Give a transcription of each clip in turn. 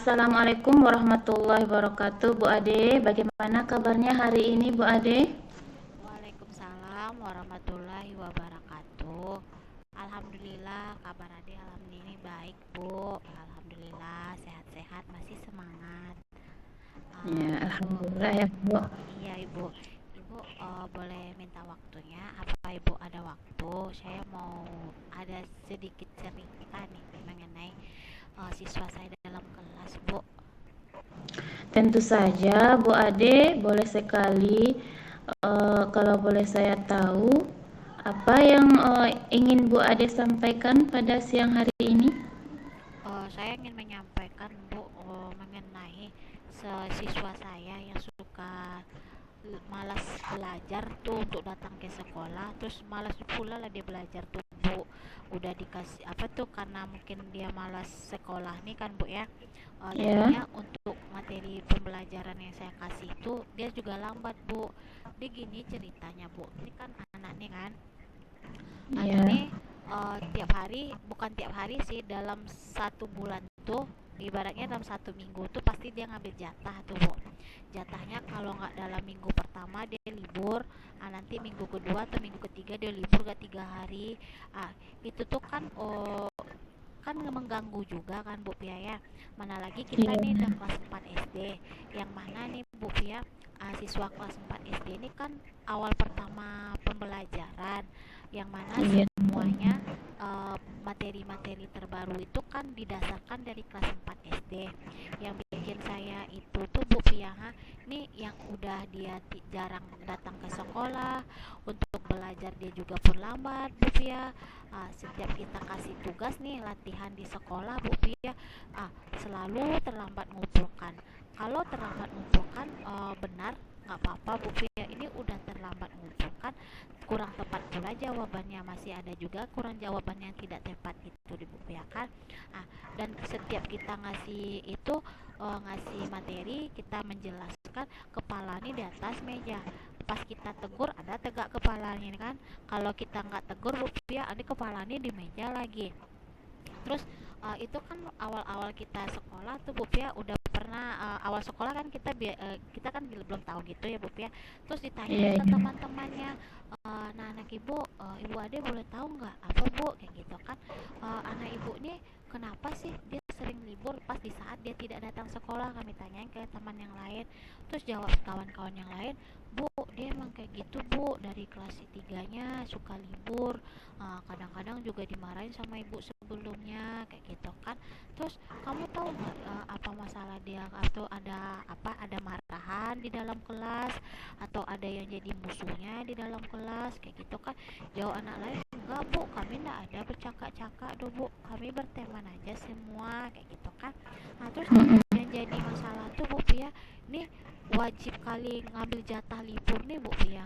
Assalamualaikum warahmatullahi wabarakatuh, Bu Ade. Bagaimana kabarnya hari ini, Bu Ade? Waalaikumsalam warahmatullahi wabarakatuh. Alhamdulillah kabar Ade alhamdulillah ini baik Bu. Alhamdulillah sehat-sehat masih semangat. Ya, Ibu, alhamdulillah ya, Bu. iya Ibu boleh minta waktunya? Apa Ibu ada waktu? Saya mau ada sedikit cerita nih mengenai siswa saya dalam kelas Bu. Tentu saja, Bu Ade, boleh sekali. Kalau boleh saya tahu, apa yang ingin Bu Ade sampaikan pada siang hari ini? Saya ingin menyampaikan Bu mengenai siswa saya yang suka malas belajar tuh untuk datang ke sekolah, terus malas pula lah dia belajar tuh Bu. Udah dikasih apa tuh, karena mungkin dia malas sekolah nih kan Bu ya. Ya, Jadinya untuk materi pembelajaran yang saya kasih tuh dia juga lambat Bu. Dia gini ceritanya Bu, ini kan anak nih kan, anak ya, nih tiap hari, bukan tiap hari sih, dalam satu bulan tuh ibaratnya dalam satu minggu tuh pasti dia ngambil jatah tuh Bu. Jatahnya kalau nggak dalam minggu pertama dia libur, nanti minggu kedua atau minggu ketiga dia libur gak 3 hari. Itu tuh kan kan mengganggu juga kan Bu Pia ya. Mana lagi kita nih iya, udah kelas 4 SD, yang mana nih Bu Pia, siswa kelas 4 SD ini kan awal pertama pembelajaran, yang mana iya, semuanya materi-materi terbaru itu kan didasarkan dari kelas 4 SD. Yang bikin saya itu tuh Bu Pia, nih yang udah dia jarang datang ke sekolah, untuk belajar dia juga pun lambat Bu Pia. Setiap kita kasih tugas nih latihan di sekolah Bu Pia, selalu terlambat ngumpulkan. Kalau terlambat ngumpulkan, benar nggak apa-apa Bu Pia, ini udah terlambat ngumpulkan, kurang tepat pula jawabannya, masih ada juga kurang jawaban yang tidak tepat itu di Bu Pia kan. Dan setiap kita ngasih itu, ngasih materi, kita menjelaskan, kepala ini di atas meja, pas kita tegur ada tegak kepalanya ini kan. Kalau kita nggak tegur Bu Pia, ada kepalanya di meja lagi. Terus itu kan awal-awal kita sekolah tuh Bu Pia udah pernah, awal sekolah kan kita kan belum tahu gitu ya Bu Pia. Terus iya, ditanyain ke iya, teman-temannya, nah anak ibu, ibu ade boleh tahu nggak apa Bu kayak gitu kan. Anak ibu nih kenapa sih dia sering libur pas di saat dia tidak datang sekolah, kami tanyain ke teman yang lain. Terus jawab kawan-kawan yang lain, Bu dia emang kayak gitu Bu, dari kelas 3-nya suka libur. Kadang-kadang juga dimarahin sama ibu sebelumnya kayak gitu kan. Terus kamu tahu nggak apa masalah dia, atau ada marahan di dalam kelas, atau ada yang jadi musuhnya di dalam kelas kayak gitu kan. Jawab anak lain, enggak Bu, kami enggak ada bercakap-cakap do Bu, kami berteman aja semua kayak gitu kan. Terus mm-mm, yang jadi masalah tuh Bu Pia, nih wajib kali ngambil jatah libur nih Bu Pia,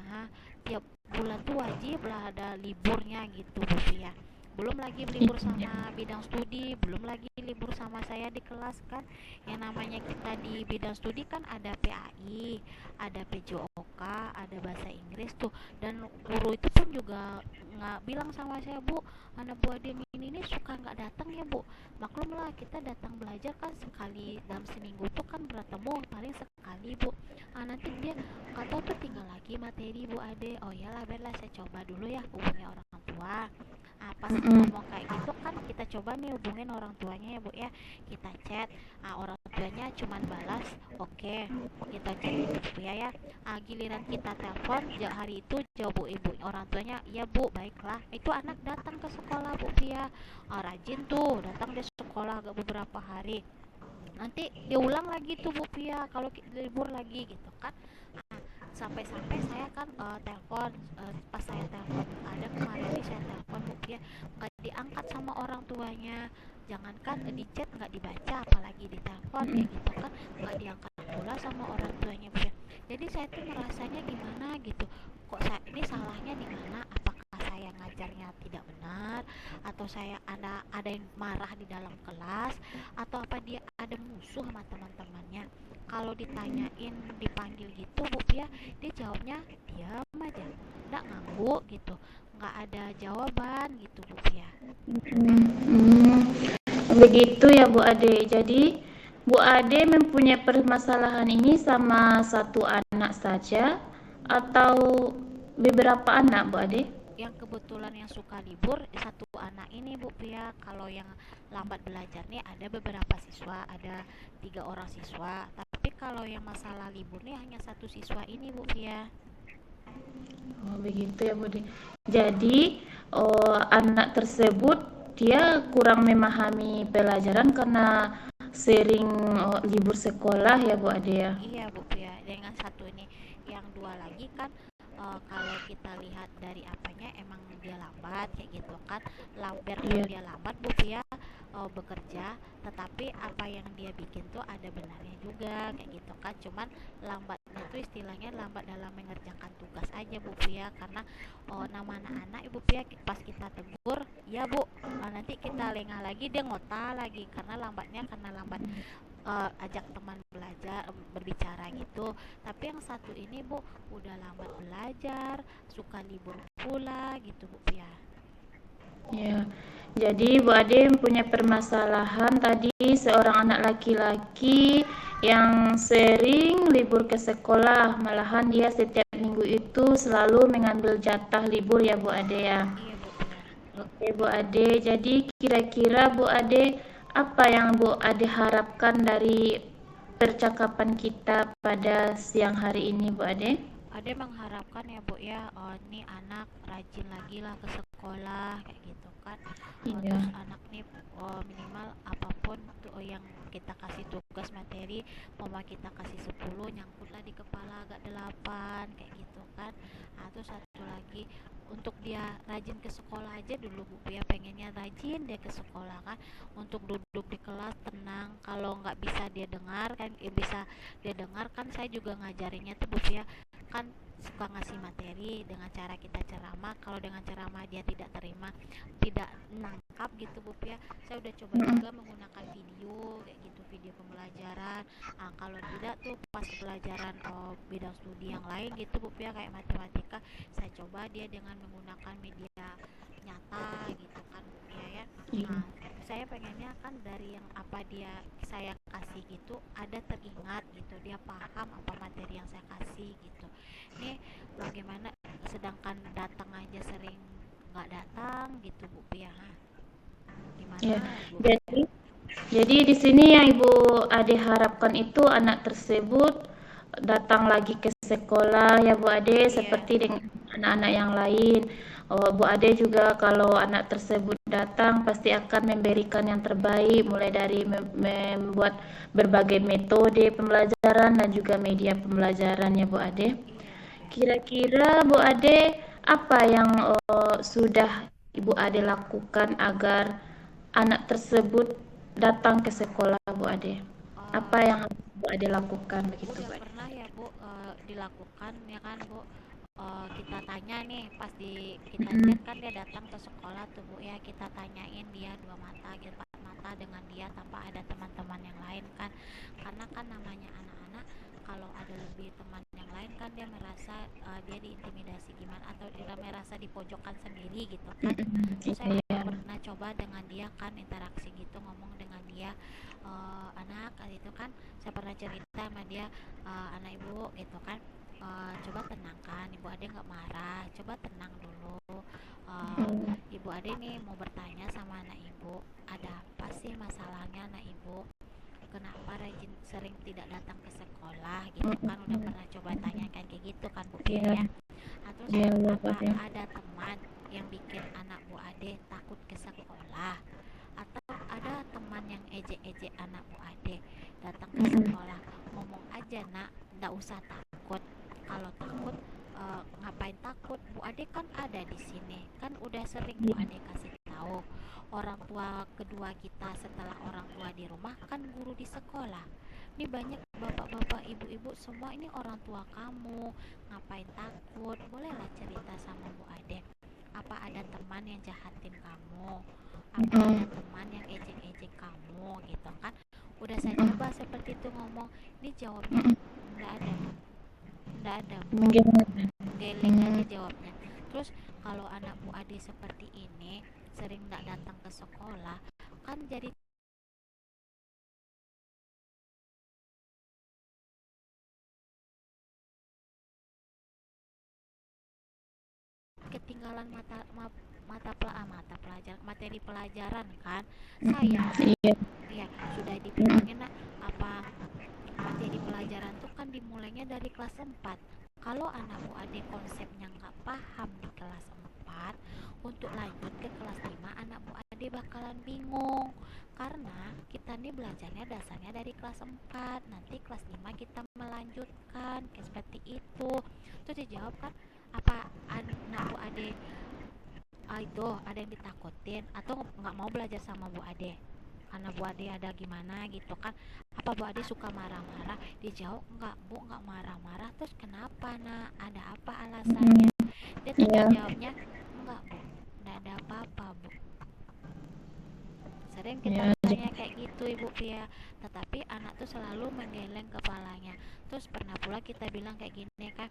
tiap bulan tuh wajib lah ada liburnya gitu Bu Pia. Belum lagi libur iya, sama bidang studi, belum lagi libur sama saya di kelas kan. Yang namanya kita di bidang studi kan ada PAI, ada PJOK, ada bahasa Inggris tuh. Dan guru itu pun juga nggak bilang sama saya, Bu, anak Bu Ade ini suka nggak datang ya Bu. Maklum lah kita datang belajar kan sekali dalam seminggu tuh kan bertemu paling sekali Bu. Nanti dia kata tuh tinggal lagi materi Bu Ade. Oh iyalah, biarlah saya coba dulu ya hubungi orang tua. Pas mm-mm, ngomong kayak gitu kan kita coba nih hubungin orang tuanya ya Bu ya. Kita chat, orang tuanya cuman balas oke. Kita chat gitu Bu ya. Giliran kita telepon hari itu, jawab Bu ibu orang tuanya, iya Bu baiklah. Itu anak datang ke sekolah Bu Pia, rajin tuh datang di sekolah agak beberapa hari. Nanti diulang lagi tuh Bu Pia kalau libur lagi gitu kan. Ah, Sampai-sampai saya kan telepon, pas saya telepon ada kemarin nih saya telepon Bu Pia, nggak diangkat sama orang tuanya. Jangankan di chat nggak dibaca, apalagi di telepon mm-mm. kayak gitu kan, nggak diangkat pula sama orang tuanya Bu Pia. Jadi saya tuh merasanya gimana gitu, kok saya ini salahnya di mana, apakah saya ngajarnya tidak benar, atau saya ada yang marah di dalam kelas, atau apa dia ada musuh sama teman-temannya. Kalau ditanyain dipanggil gitu Bu Pia, dia jawabnya diam aja, nggak nganggu gitu, nggak ada jawaban gitu Bu Pia. Hmm, begitu ya Bu Ade. Jadi Bu Ade mempunyai permasalahan ini sama satu anak saja atau beberapa anak, Bu Ade? Yang kebetulan yang suka libur satu anak ini Bu Pia. Kalau yang lambat belajar nih ada beberapa siswa, ada 3 orang siswa, tapi kalau yang masalah libur nih hanya satu siswa ini Bu Pia. Oh, begitu ya, Bude. Jadi, anak tersebut dia kurang memahami pelajaran karena sering libur sekolah ya, Bu Ade ya. Iya Bu Pia, dengan satu ini yang dua lagi kan, kalau kita lihat dari apanya emang dia lambat kayak gitu kan. Biarpun Iya. dia lambat Bu Pia bekerja, tetapi apa yang dia bikin tuh ada benarnya juga kayak gitu kan. Cuman lambatnya tuh istilahnya lambat dalam mengerjakan tugas aja Bu Pia, karena nama anak-anak Ibu Pia pas kita tegur ya Bu, nanti kita lengah lagi dia ngota lagi karena lambatnya, karena lambat ajak teman belajar berbicara gitu. Tapi yang satu ini Bu udah lambat belajar, suka libur pula gitu Bu Pia. Ya, jadi Bu Ade punya permasalahan tadi seorang anak laki-laki yang sering libur ke sekolah, malahan dia setiap minggu itu selalu mengambil jatah libur ya Bu Ade ya. Iya Bu Pia. Oke Bu Ade, jadi kira-kira Bu Ade apa yang Bu Ade harapkan dari percakapan kita pada siang hari ini Bu Ade? Ade mengharapkan ya Bu ya, nih anak rajin lagi lah ke sekolah kayak gitu kan. Terus Iya. anak nih minimal apapun tuh yang kita kasih tugas materi, mama kita kasih 10 nyangkutlah di kepala agak 8 kayak gitu kan. Nah, terus satu lagi untuk dia rajin ke sekolah aja dulu Bu ya, pengennya rajin dia ke sekolah kan, untuk duduk di kelas tenang. Kalau nggak bisa dia dengar kan, bisa dia dengar kan, saya juga ngajarinnya tuh Bu ya kan, suka ngasih materi dengan cara kita ceramah. Kalau dengan ceramah dia tidak terima, tidak nangkap gitu Bu ya, saya udah coba Mm-mm. juga menggunakan video kayak gitu, video pembelajaran. Nah, kalau tidak tuh pas pelajaran bidang studi yang lain gitu Bu ya, kayak matematika, saya coba dia dengan menggunakan media nyata gitu kan Bu ya. Iya. Nah, saya pengennya kan dari yang apa dia saya kasih gitu ada teringat gitu, dia paham apa materi yang saya kasih gitu. Nih bagaimana, sedangkan datang aja sering nggak datang gitu Bu Pia. Gimana Iya. Bu Pia? Jadi di sini yang Ibu Ade harapkan itu anak tersebut datang lagi ke sekolah ya Bu Ade Iya, seperti dengan anak-anak yang lain. Oh, Bu Ade juga kalau anak tersebut datang pasti akan memberikan yang terbaik mulai dari membuat berbagai metode pembelajaran dan juga media pembelajaran ya Bu Ade. iya Bu Pia. Kira-kira Bu Ade apa yang sudah Ibu Ade lakukan agar anak tersebut datang ke sekolah Bu Ade? Apa Eh, yang harus Bu Ade lakukan begitu udah Bu Ade? pernah ya Bu dilakukan ya kan Bu. Kita tanya nih pas kita Mm-mm. chat kan dia datang ke sekolah tuh Bu ya, kita tanyain dia dua mata gitu, empat mata dengan dia tanpa ada teman-teman yang lain kan, karena kan namanya anak-anak kalau ada lebih teman yang lain kan dia merasa dia diintimidasi gimana, atau dia merasa dipojokkan sendiri gitu kan. Mm-mm. Terus saya Iya. pernah coba dengan dia kan interaksi gitu, ngomong dengan dia, anak itu kan saya pernah cerita sama dia, anak ibu gitu kan, coba tenangkan, ibu ade nggak marah, coba tenang dulu. Eh, Mm. Ibu ade nih mau bertanya sama anak ibu, ada apa sih masalahnya anak ibu, kenapa rajin sering tidak datang ke sekolah gitu kan, udah Mm-mm. pernah coba tanyakan kayak gitu kan Bu Pia Iya. ya. Nah, terus Iya Bu apa Ade. ada teman yang bikin anak Bu Ade takut ke sekolah, atau ada teman yang ejek-ejek anak Bu Ade datang ke Mm-mm. sekolah? Ngomong aja nak, ndak usah takut. Kalau takut ngapain takut, Bu Ade kan ada di sini kan, udah sering Bu Iya. Ade kasih tahu. Orang tua kedua kita setelah orang tua di rumah kan guru di sekolah. Ini banyak bapak-bapak, ibu-ibu semua ini orang tua kamu, ngapain takut, bolehlah cerita sama Bu Ade. Apa ada teman yang jahatin kamu, apa ada Mm-mm. teman yang ejek-ejek kamu gitu kan. Udah saya Mm-mm. coba seperti itu ngomong, ini jawabnya Mm-mm. enggak ada Bu, enggak ada Bu, Bagaimana? geleng aja Mm. jawabnya. Terus kalau anak Bu Ade seperti ini sering enggak datang ke sekolah kan, jadi ketinggalan mata pelajaran, materi pelajaran kan. Mm-mm. Sayang. Iya. Ya, sudah Mm-mm. dibilangin nak, apa materi pelajaran tuh kan dimulainya dari kelas 4. Kalau anak bu adik konsepnya nggak paham di kelas 4, untuk lanjut ke kelas 5 anak bu adik bakalan bingung. Karena kita nih belajarnya dasarnya dari kelas 4, nanti kelas 5 kita melanjutkan kayak seperti itu. Terus dijawab kan, apa anak bu adik itu ada yang ditakutin atau nggak mau belajar sama bu ade, karena bu ade ada gimana gitu kan, apa bu ade suka marah-marah? Dijawab enggak bu, enggak marah-marah. Terus kenapa nak, ada apa alasannya? Mm-mm. Dia tetap Iya. jawabnya enggak bu, enggak ada apa-apa bu. Sering kita Iya. tanya kayak gitu ibu Pia, tetapi anak tuh selalu menggeleng kepalanya. Terus pernah pula kita bilang kayak gini kan,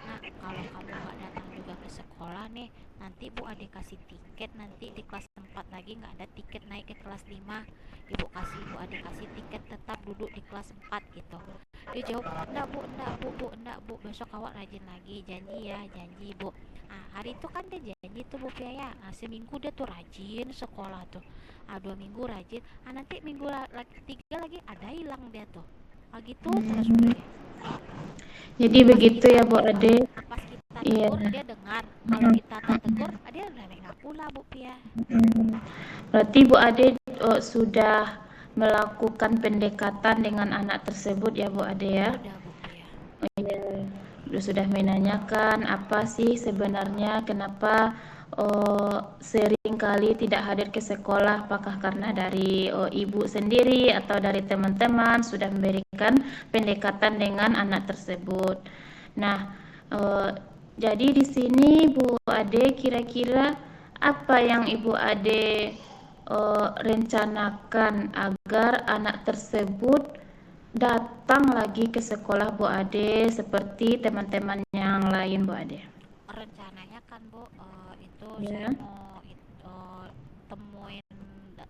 nak kalau kamu nggak datang juga ke sekolah nih, nanti bu adik kasih tiket, nanti di kelas 4 lagi nggak ada tiket naik ke kelas 5, bu adik kasih tiket tetap duduk di kelas 4 gitu. Dia jawab, enggak bu, besok awak rajin lagi, janji ya, janji bu. Nah, hari itu kan dia janji tuh bu Pia ya. Nah, seminggu dia tuh rajin sekolah tuh. 2 minggu rajin. Nanti minggu lagi 3 lagi ada hilang dia tuh. Gitu terus bu Hmm. dia. Jadi Pas begitu kita ya Bu tegur, Ade. Iya. dia dengar. Kalau Mm-mm. kita tak tegur, dia udah nggak pula bu Pia. Mm. Berarti Bu Ade sudah melakukan pendekatan dengan anak tersebut ya Bu Ade ya. Udah bu Pia. Iya, sudah menanyakan apa sih sebenarnya kenapa sering kali tidak hadir ke sekolah, apakah karena dari ibu sendiri atau dari teman-teman sudah memberikan pendekatan dengan anak tersebut. Nah, eh, jadi di sini Bu Ade kira-kira apa yang Ibu Ade rencanakan agar anak tersebut datang lagi ke sekolah Bu Ade seperti teman-teman yang lain Bu Ade. Rencananya kan bu, itu saya Ya, mau temuin,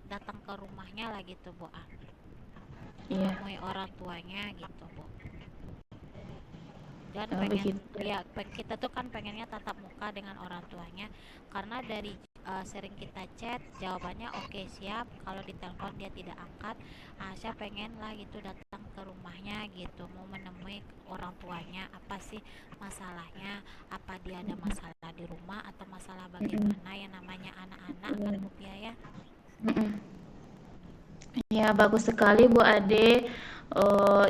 datang ke rumahnya lah gitu bu, iya. temui orang tuanya gitu bu. Dan Oh, pengen, begitu. ya kita tuh kan pengennya tatap muka dengan orang tuanya, karena dari sering kita chat jawabannya oke siap, kalau ditelepon dia tidak angkat. Saya pengen lah gitu datang ke rumahnya gitu, mau menemui orang tuanya, apa sih masalahnya, apa dia ada masalah di rumah atau masalah Mm-mm. bagaimana, yang namanya anak-anak kan Iya. Bu Pia ya. Mm-mm. Ya, bagus sekali Bu Ade.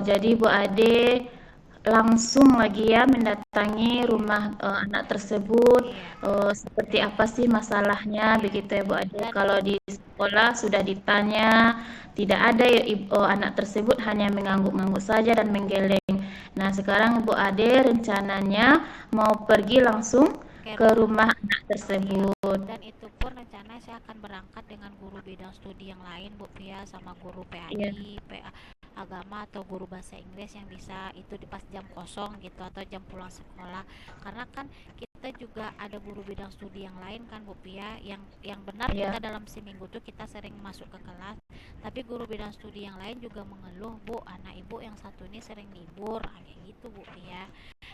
Jadi Bu Ade langsung lagi ya mendatangi rumah anak tersebut. Iya, Seperti apa sih masalahnya iya. begitu ya Bu Ade. Dan Kalau di sekolah sudah ditanya, tidak ada ya anak tersebut hanya mengangguk-angguk saja dan menggeleng. Nah, sekarang Bu Ade rencananya mau pergi langsung ke ke rumah. rumah anak Iya, tersebut. dan itu pun rencana saya akan berangkat dengan guru bidang studi yang lain Bu Pia, sama guru Iya, PAI, PA agama atau guru bahasa Inggris yang bisa itu di pas jam kosong gitu atau jam pulang sekolah. Karena kan kita juga ada guru bidang studi yang lain kan Bu Pia, yang benar kita iya. dalam seminggu tuh kita sering masuk ke kelas, tapi guru bidang studi yang lain juga mengeluh Bu, anak ibu yang satu ini sering libur. Kayak gitu Bu Pia.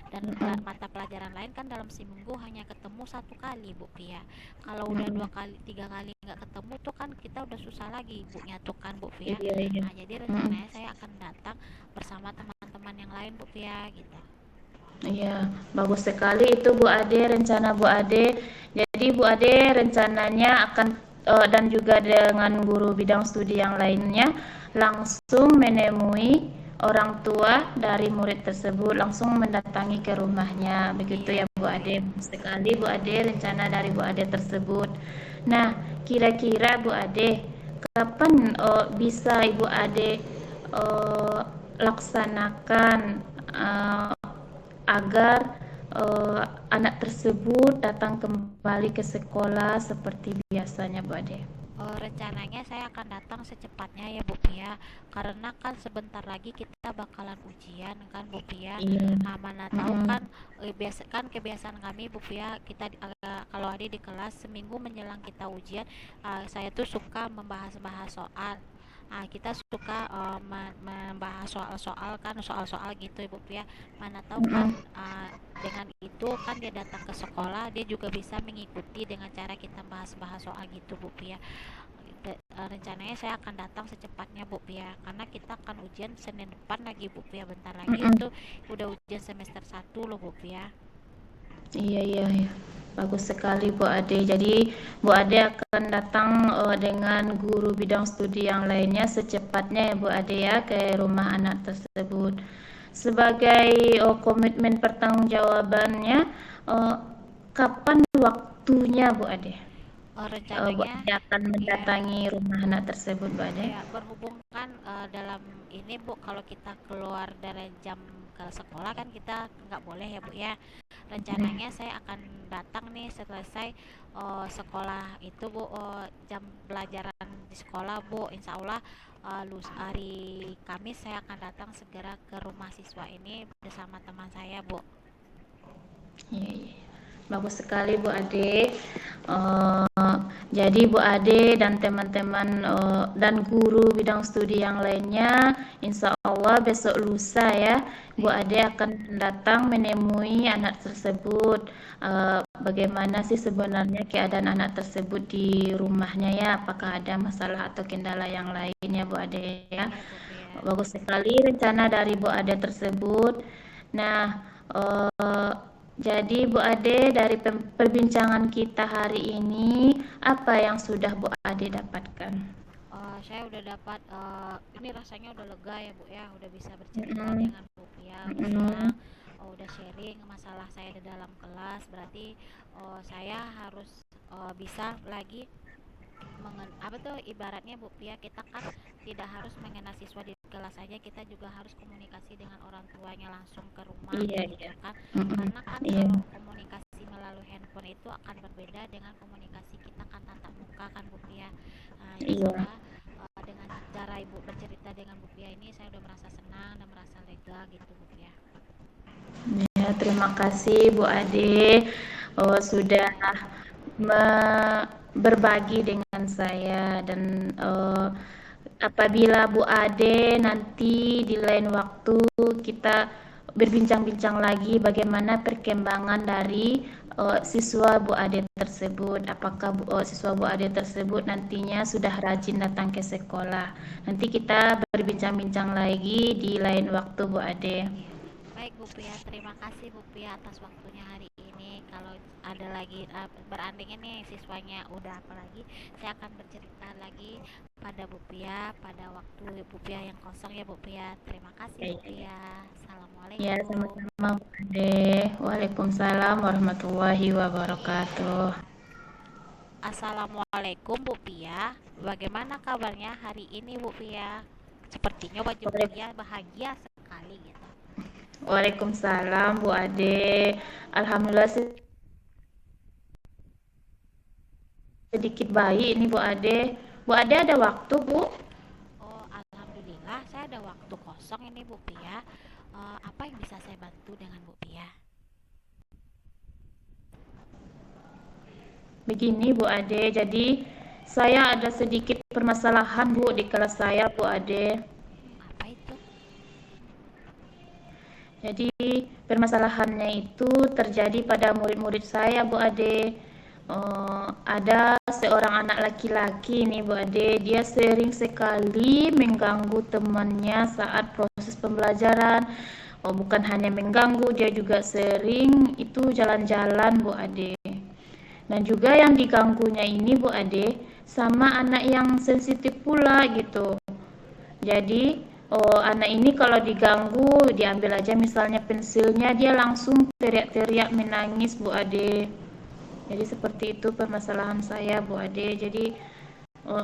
Dan Mm-mm. mata pelajaran lain kan dalam seminggu hanya ketemu 1 kali Bu Pia. Kalau udah Mm-mm. 2 kali 3 kali nggak ketemu tuh kan kita udah susah lagi Bu nyatukan Bu Pia. Iya, iya. Nah jadi Mm-mm. rencananya saya akan datang bersama teman-teman yang lain Bu Pia gitu. Iya, bagus sekali itu Bu Ade, rencana Bu Ade. Jadi Bu Ade rencananya akan dan juga dengan guru bidang studi yang lainnya langsung menemui orang tua dari murid tersebut, langsung mendatangi ke rumahnya. Begitu Iya ya Bu Bu Pia. Ade. Bagus sekali Bu Ade rencana dari Bu Ade tersebut. Nah, kira-kira Bu Ade, kapan bisa Ibu Ade eh, laksanakan eh, agar anak tersebut datang kembali ke sekolah seperti biasanya Bu Ade. Rencananya saya akan datang secepatnya ya Bu Pia, karena kan sebentar lagi kita bakalan ujian kan Bu Pia. Iya. Mana tahu Mm-mm. kan, biasa kan kebiasaan kami Bu Pia, kita kalau ada di kelas seminggu menjelang kita ujian, saya tuh suka membahas-bahas soal. Kita suka membahas soal-soal kan, soal-soal gitu Ibu Pia. Mana tahu kan Mm-mm. dengan itu kan dia datang ke sekolah, dia juga bisa mengikuti dengan cara kita bahas-bahas soal gitu Bu Pia. Rencananya saya akan datang secepatnya Bu Pia, karena kita akan ujian Senin depan lagi Bu Pia, bentar lagi Mm-mm. itu udah ujian semester 1 loh Bu Pia. Iya, iya, iya. Bagus sekali Bu Ade. Jadi Bu Ade akan datang dengan guru bidang studi yang lainnya secepatnya ya Bu Ade ya ke rumah anak tersebut. Sebagai komitmen pertanggungjawabannya, eh, kapan waktunya Bu Ade? Bu Rencananya Ade akan ya, mendatangi rumah anak tersebut Bu Ade. ya berhubung kan dalam ini Bu, kalau kita keluar dari jam ke sekolah kan kita nggak boleh ya Bu ya. Mm. Rencananya saya akan datang nih selesai sekolah itu Bu, jam pelajaran di sekolah Bu, insya Allah hari Kamis saya akan datang segera ke rumah siswa ini bersama teman saya Bu. Iya, iya. Bagus sekali Bu Ade. Jadi Bu Ade dan teman-teman dan guru bidang studi yang lainnya, insya Allah besok lusa ya, Bu Iya Bu. Ade akan datang menemui anak tersebut. Bagaimana sih sebenarnya keadaan anak tersebut di rumahnya ya? Apakah ada masalah atau kendala yang lainnya Bu Ade ya? Iya Bu ya. Bagus sekali rencana dari Bu Ade tersebut. Nah, eh, jadi Bu Ade dari perbincangan kita hari ini, apa yang sudah Bu Ade dapatkan? Saya udah dapat ini rasanya udah lega ya Bu ya, udah bisa bercerita Mm-mm, dengan Bu Pia, udah senang, mm-mm. udah sharing masalah saya di dalam kelas. Berarti saya harus bisa lagi apa tuh ibaratnya Bu Pia, kita kan tidak harus mengenal siswa di kelas saja, kita juga harus komunikasi dengan orang tuanya langsung ke rumah Iya, kayak iya. gitu kan. Mm-mm, Karena kan iya, kalau komunikasi melalui handphone itu akan berbeda dengan komunikasi kita kan tatap muka kan Bu Pia. Insya iya. Allah dengan cara Ibu bercerita dengan Bu Pia ini saya udah merasa senang dan merasa lega gitu Bu Pia. Ya, terima kasih Bu Ade sudah berbagi dengan saya dan apabila Bu Ade nanti di lain waktu kita berbincang-bincang lagi bagaimana perkembangan dari siswa Bu Ade tersebut. Apakah siswa Bu Ade tersebut nantinya sudah rajin datang ke sekolah. Nanti kita berbincang-bincang lagi di lain waktu Bu Ade. Iya. Baik Bu Pia, terima kasih Bu Pia atas waktunya hari ini. Kalau ada lagi beranding ini siswanya udah apa lagi, saya akan bercerita lagi pada Bu Pia pada waktu Bu Pia yang kosong ya Bu Pia. Terima kasih Ya, Bu ya, ya. Pia. Ya, Assalamualaikum. sama-sama Bu Ade. Waalaikumsalam warahmatullahi wabarakatuh. Assalamualaikum Bu Pia. Bagaimana kabarnya hari ini Bu Pia? Sepertinya wajah Bu Waalaikumsalam. Pia bahagia sekali gitu. Waalaikumsalam Bu Ade. Alhamdulillah sedikit baik ini Bu Ade. Bu Ade ada waktu Bu? Oh, alhamdulillah saya ada waktu kosong ini Bu Pia. Apa yang bisa saya bantu dengan Bu Pia? Begini Bu Ade, jadi saya ada sedikit permasalahan Bu di kelas saya Bu Ade. Apa itu? Jadi permasalahannya itu terjadi pada murid-murid saya Bu Ade. Ada seorang anak laki-laki nih Bu Ade, dia sering sekali mengganggu temannya saat proses pembelajaran. Bukan hanya mengganggu, dia juga sering itu jalan-jalan Bu Ade. Dan juga yang diganggunya ini Bu Ade sama anak yang sensitif pula gitu. Jadi anak ini kalau diganggu diambil aja misalnya pensilnya dia langsung teriak-teriak menangis Bu Ade. Jadi seperti itu permasalahan saya Bu Ade. Jadi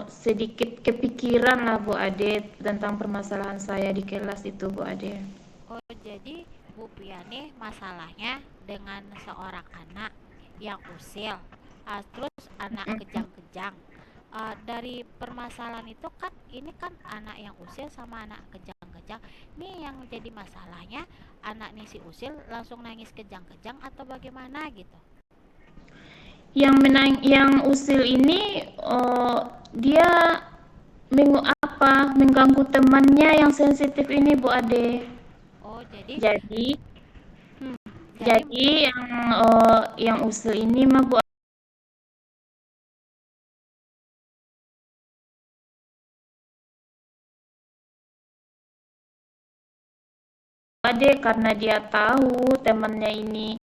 sedikit kepikiran lah Bu Ade tentang permasalahan saya di kelas itu Bu Ade. Oh, jadi Bu Pia nih masalahnya dengan seorang anak yang usil, terus anak kejang-kejang. Dari permasalahan itu kan ini kan anak yang usil sama anak kejang-kejang. Ini yang jadi masalahnya anak nih si usil langsung nangis kejang-kejang atau bagaimana gitu. Yang usil ini dia mengganggu temannya yang sensitif ini Bu Ade. Oh, jadi Jadi hmm, jadi jadi yang usil ini mah Bu Ade karena dia tahu temannya ini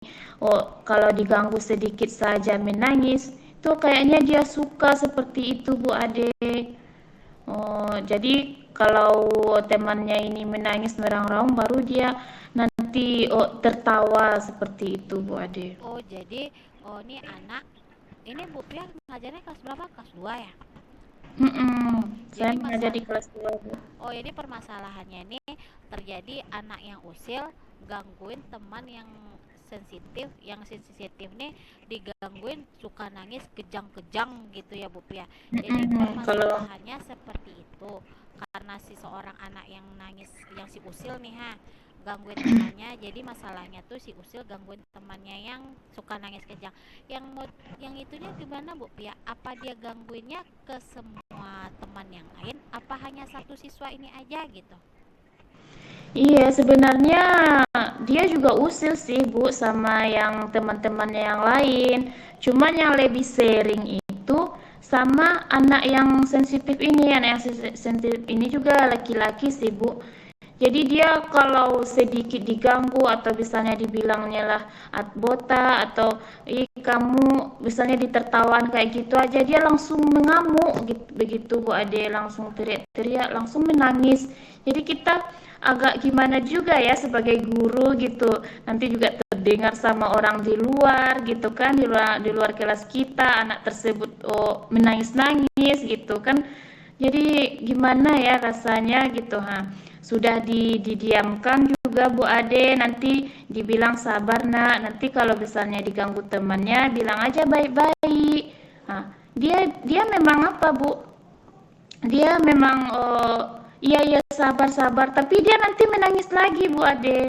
kalau diganggu sedikit saja menangis, itu kayaknya dia suka seperti itu Bu Ade. Jadi kalau temannya ini menangis meraung-raung baru dia nanti tertawa seperti itu Bu Ade. jadi ini anak ini Bu Pia ngajarnya kelas berapa? Kelas 2 ya? Saya Jadi mengajar di masalah kelas 2 Bu. jadi permasalahannya ini terjadi anak yang usil gangguin teman yang sensitif nih digangguin suka nangis kejang-kejang gitu ya Bu Pia. Jadi Kalau permasalahannya seperti itu karena si seorang anak yang nangis yang si usil nih gangguin temannya, jadi masalahnya tuh si usil gangguin temannya yang suka nangis kejang. Yang itunya gimana Bu Pia? Apa dia gangguinnya ke semua teman yang lain? Apa hanya satu siswa ini aja gitu? iya, sebenarnya dia juga usil sih, Bu, sama yang teman-temannya yang lain. Cuman yang lebih sering itu sama anak yang sensitif ini. Anak yang sensitif ini juga laki-laki sih, Bu. Jadi dia kalau sedikit diganggu atau misalnya dibilangnya lah bota atau kamu misalnya ditertawan kayak gitu aja dia langsung mengamuk gitu, begitu Bu Ade langsung teriak-teriak langsung menangis. Jadi kita agak gimana juga ya sebagai guru gitu nanti juga terdengar sama orang di luar gitu kan di luar kelas kita anak tersebut menangis-nangis gitu kan jadi gimana ya rasanya gitu sudah didiamkan juga Bu Ade nanti dibilang sabar nak nanti kalau misalnya diganggu temannya bilang aja baik-baik. Dia memang apa Bu dia memang iya iya sabar-sabar tapi dia nanti menangis lagi Bu Ade.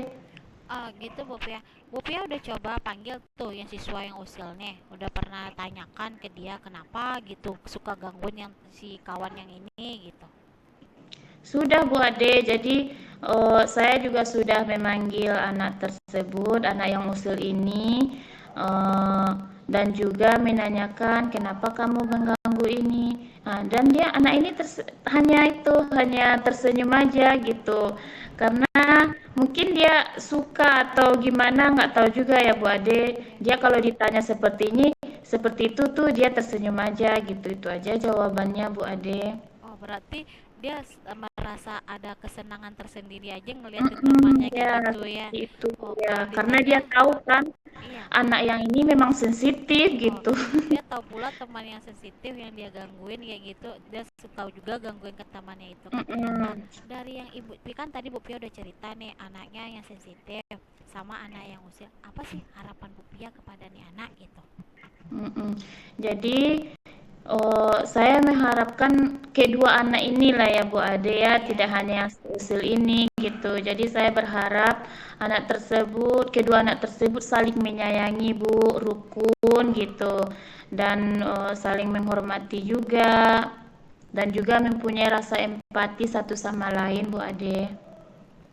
Gitu Bu Pia. Bu Pia udah coba panggil tuh yang siswa yang usil nih. Udah pernah tanyakan ke dia kenapa gitu suka gangguin yang si kawan yang ini gitu. Sudah Bu Ade, jadi saya juga sudah memanggil anak tersebut, anak yang usil ini, dan juga menanyakan kenapa kamu mengganggu ini. Dan dia anak ini hanya tersenyum aja gitu, karena mungkin dia suka atau gimana nggak tahu juga ya Bu Ade. Iya. Dia kalau ditanya seperti ini, seperti itu tuh dia tersenyum aja gitu, itu aja jawabannya Bu Ade. Oh, berarti dia merasa ada kesenangan tersendiri aja ngeliatin temannya kayak Ya, gitu ya. seperti itu Oh, ya. kalau Karena ditanya, dia tahu kan iya. anak yang ini memang sensitif Oh, gitu. dia tahu pula teman yang sensitif yang dia gangguin kayak gitu, dia suka juga gangguin ke temannya itu kan. Nah, Mm-mm. dari yang Ibu Pi kan tadi Bu Pia udah cerita nih anaknya yang sensitif sama anak yang usil. Apa sih harapan Bu Pia kepada nih anak gitu? Mm-mm. Jadi saya mengharapkan kedua anak inilah ya Bu Ade ya, Iya. tidak hanya yang usil ini gitu. Jadi saya berharap kedua anak tersebut saling menyayangi Bu, rukun gitu, dan saling menghormati juga, dan juga mempunyai rasa empati satu sama lain Bu Ade.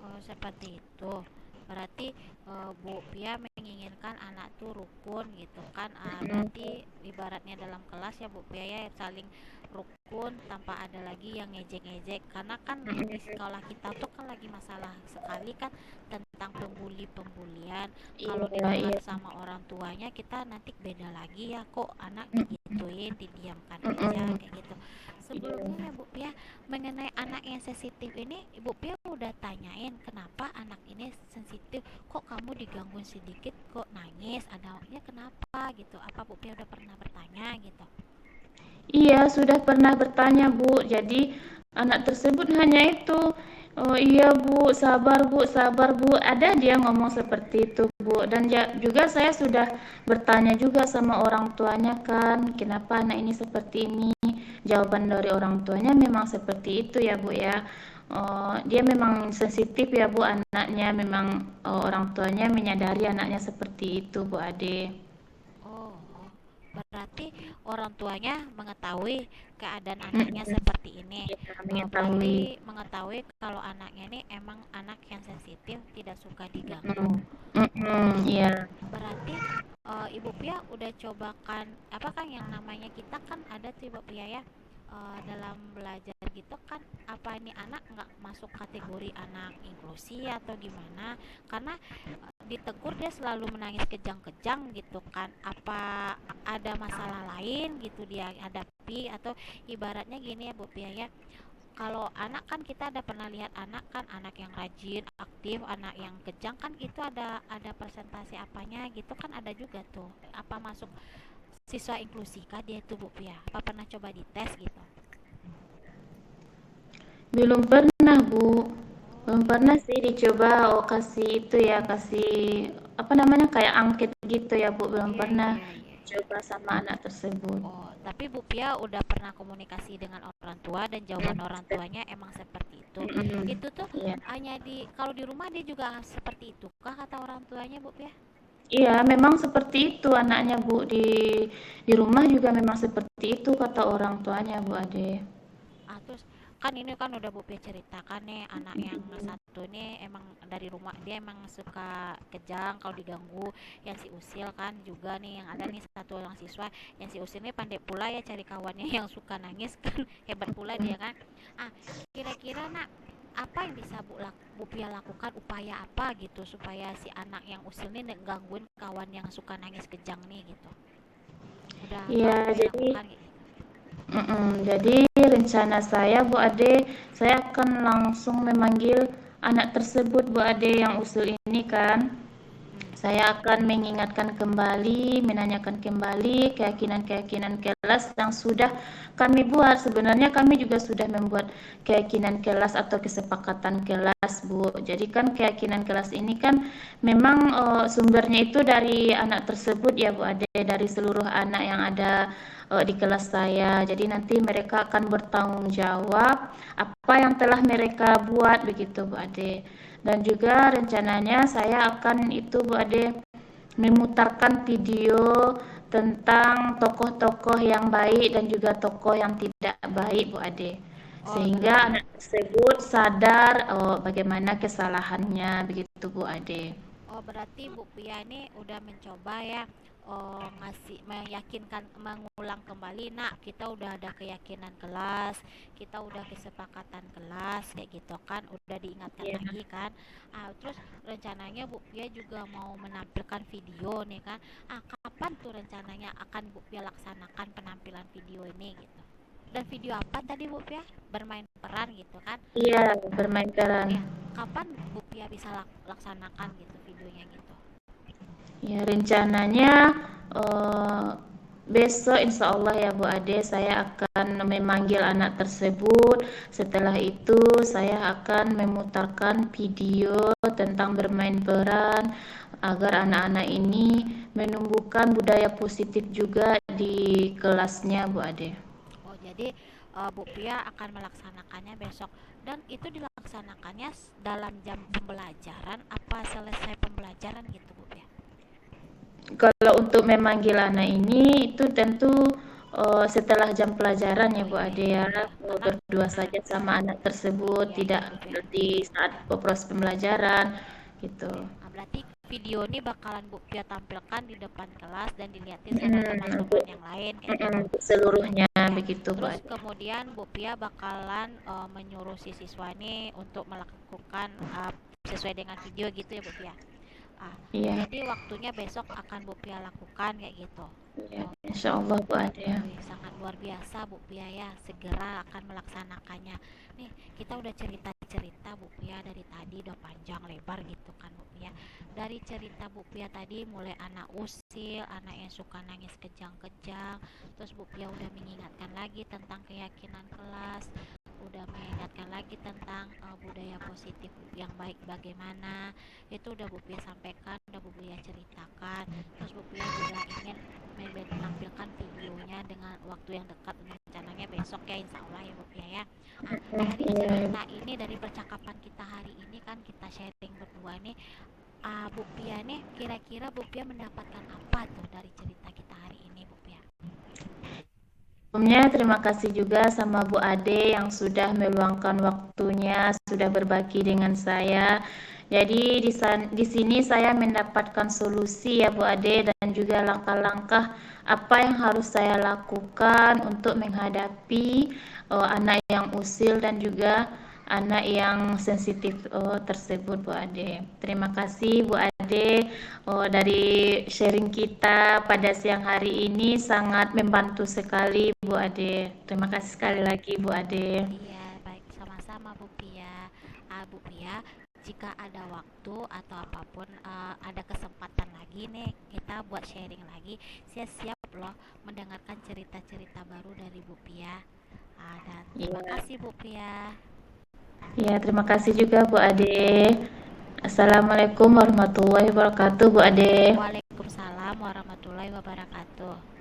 Oh, seperti itu. Berarti Bu Pia menginginkan anak tuh rukun gitu kan. Mm, Berarti ibaratnya dalam kelas ya Bu Pia ya saling rukun tanpa ada lagi yang ngejek-ngejek. Karena kan di mm, sekolah kita tuh kan lagi masalah sekali kan tentang pembulian. Kalau iya, dengar iya. sama orang tuanya kita nanti beda lagi ya kok anak Mm, digituin, didiamkan aja mm, kayak gitu. iya. Sebelumnya ya Bu Pia mengenai anak yang sensitif ini Ibu Pia udah tanyain kenapa anak ini sensitif, kok kamu digangguin sedikit kok nangis, adanya kenapa gitu, apa Bu Pia udah pernah bertanya gitu? Iya, sudah pernah bertanya, Bu. Jadi, anak tersebut hanya itu, "Oh iya, Bu, sabar, Bu, sabar, Bu." Ada dia ngomong seperti itu, Bu. Dan juga saya sudah bertanya juga sama orang tuanya kan, kenapa anak ini seperti ini? Jawaban dari orang tuanya memang seperti itu ya, Bu ya. Dia memang sensitif ya, Bu, anaknya. Memang orang tuanya menyadari anaknya seperti itu, Bu Ade. Oh, berarti orang tuanya mengetahui keadaan anaknya Mm-mm. seperti ini. Ya, Berarti mengetahui. mengetahui kalau anaknya ini emang anak yang sensitif, tidak suka diganggu. Mm-mm. Mm-mm. Oh, Iya. berarti Ibu Pia udah coba kan apa kan yang namanya kita kan ada tuh Ibu Pia ya, dalam belajar gitu kan, apa ini anak nggak masuk kategori anak inklusi atau gimana? Karena ditegur dia selalu menangis kejang-kejang gitu kan, apa ada masalah lain gitu dia hadapi, atau ibaratnya gini ya Bu Pia ya, kalau anak kan kita ada pernah lihat anak kan, anak yang rajin aktif, anak yang kejang kan itu ada presentasi apanya gitu kan, ada juga tuh, apa masuk siswa inklusi kah dia itu Bu Pia, apa pernah coba dites gitu? Belum pernah, Bu. Oh Belum gitu. pernah sih dicoba, oh kasih itu ya, kasih apa namanya kayak angket gitu ya, Bu. Belum Iya pernah iya iya iya. coba sama anak tersebut. Oh, tapi Bu Pia udah pernah komunikasi dengan orang tua dan jawaban Hmm, orang tuanya emang seperti itu. mm-mm. Itu tuh Iya. hanya di kalau di rumah dia juga seperti itu kah kata orang tuanya Bu Pia? Iya, memang seperti itu anaknya, Bu. Di rumah juga memang seperti itu kata orang tuanya, Bu Ade. Terus kan ini kan udah Bu Pia ceritakan nih, anak yang Mm-mm. satu nih emang dari rumah dia emang suka kejang kalau diganggu, yang si Usil kan juga nih, yang ada nih satu orang siswa yang si Usil ini pandai pula ya cari kawannya yang suka nangis kan, hebat pula dia kan. ah Kira-kira nak, apa yang bisa Bu Pia lakukan, upaya apa gitu supaya si anak yang Usil ini nggak gangguin kawan yang suka nangis kejang nih gitu, udah apa Iya, Bu Pia jadi lakukan kayak gitu? jadi rencana saya, Bu Ade, saya akan langsung memanggil anak tersebut, Bu Ade, yang usul ini kan. Hmm. Saya akan mengingatkan kembali, menanyakan kembali keyakinan-keyakinan kelas yang sudah kami buat. Sebenarnya kami juga sudah membuat keyakinan kelas atau kesepakatan kelas, Bu. Jadi kan keyakinan kelas ini kan memang sumbernya itu dari anak tersebut ya, Bu Ade, dari seluruh anak yang ada di kelas saya. Jadi nanti mereka akan bertanggung jawab apa yang telah mereka buat begitu, Bu Ade. Dan juga rencananya saya akan itu Bu Ade memutarkan video tentang tokoh-tokoh yang baik dan juga tokoh yang tidak baik Bu Ade. Oh Sehingga berarti anak tersebut sadar bagaimana kesalahannya begitu Bu Ade. Oh, berarti Bu Pia ini udah mencoba ya, ngasih meyakinkan, mengulang kembali. Nak, kita udah ada keyakinan kelas, kita udah kesepakatan kelas kayak gitu kan, udah diingatkan Iya. lagi kan. Terus rencananya Bu Pia juga mau menampilkan video nih kan. Kapan tuh rencananya akan Bu Pia laksanakan penampilan video ini gitu? Dan video apa tadi Bu Pia? Bermain peran gitu kan? Iya, Nah, bermain peran. ya, kapan Bu Pia bisa laksanakan gitu videonya gitu? Ya, rencananya eh, besok insya Allah ya Bu Ade saya akan memanggil anak tersebut. Setelah itu saya akan memutarkan video tentang bermain peran agar anak-anak ini menumbuhkan budaya positif juga di kelasnya Bu Ade. Oh, jadi Bu Pia akan melaksanakannya besok, dan itu dilaksanakannya dalam jam pembelajaran apa selesai pembelajaran gitu Bu Pia? Kalau untuk memanggil anak ini itu tentu setelah jam pelajaran ya Oh Bu iya Ade iya ya, iya, karena berdua saja sama anak tersebut, iya iya tidak Bu Pia. di saat proses pembelajaran gitu. Oke, berarti video ini bakalan Bu Pia tampilkan di depan kelas dan dilihatin sama teman-teman Untuk yang lain kayak gitu. untuk seluruhnya Ya, begitu Bu terus Ade. kemudian Bu Pia bakalan menyuruh si siswa ini untuk melakukan sesuai dengan video gitu ya Bu Pia. Ah, Iya, jadi waktunya besok akan Bu Pia lakukan kayak gitu. iya, insya Oke. Allah Bu Ade ya. Wih, sangat luar biasa Bu Pia ya, segera akan melaksanakannya. Nih, kita udah cerita-cerita Bu Pia dari tadi udah panjang lebar gitu kan Bu Pia. Dari cerita Bu Pia tadi mulai anak usil, anak yang suka nangis kejang-kejang, terus Bu Pia udah mengingatkan lagi tentang keyakinan kelas, udah mengingatkan lagi tentang budaya positif yang baik bagaimana. Itu udah Bu Pia sampaikan, udah Bu Pia ceritakan. Terus Bu Pia juga ingin menampilkan videonya dengan waktu yang dekat, rencananya besok ya insya Allah ya Bu Pia ya. Dari Iya. cerita ini, dari percakapan kita hari ini kan kita sharing berdua nih, Bu Pia nih kira-kira Bu Pia mendapatkan apa tuh dari cerita kita hari ini Bu Pia? Sebelumnya terima kasih juga sama Bu Ade yang sudah meluangkan waktunya, sudah berbagi dengan saya. Jadi di sini saya mendapatkan solusi ya Bu Ade dan juga langkah-langkah apa yang harus saya lakukan untuk menghadapi anak yang usil dan juga anak yang sensitif tersebut Bu Ade. Terima kasih Bu Ade. Dari sharing kita pada siang hari ini sangat membantu sekali Bu Ade. Terima kasih sekali lagi Bu Ade. Iya, baik, sama-sama Bu Pia. Bu Pia, jika ada waktu atau apapun, ada kesempatan lagi nih, kita buat sharing lagi. Saya siap loh mendengarkan cerita-cerita baru dari Bu Pia. Dan terima Ya, kasih Bu Pia. ya terima kasih juga Bu Ade. Assalamualaikum warahmatullahi wabarakatuh Bu Ade. Waalaikumsalam warahmatullahi wabarakatuh.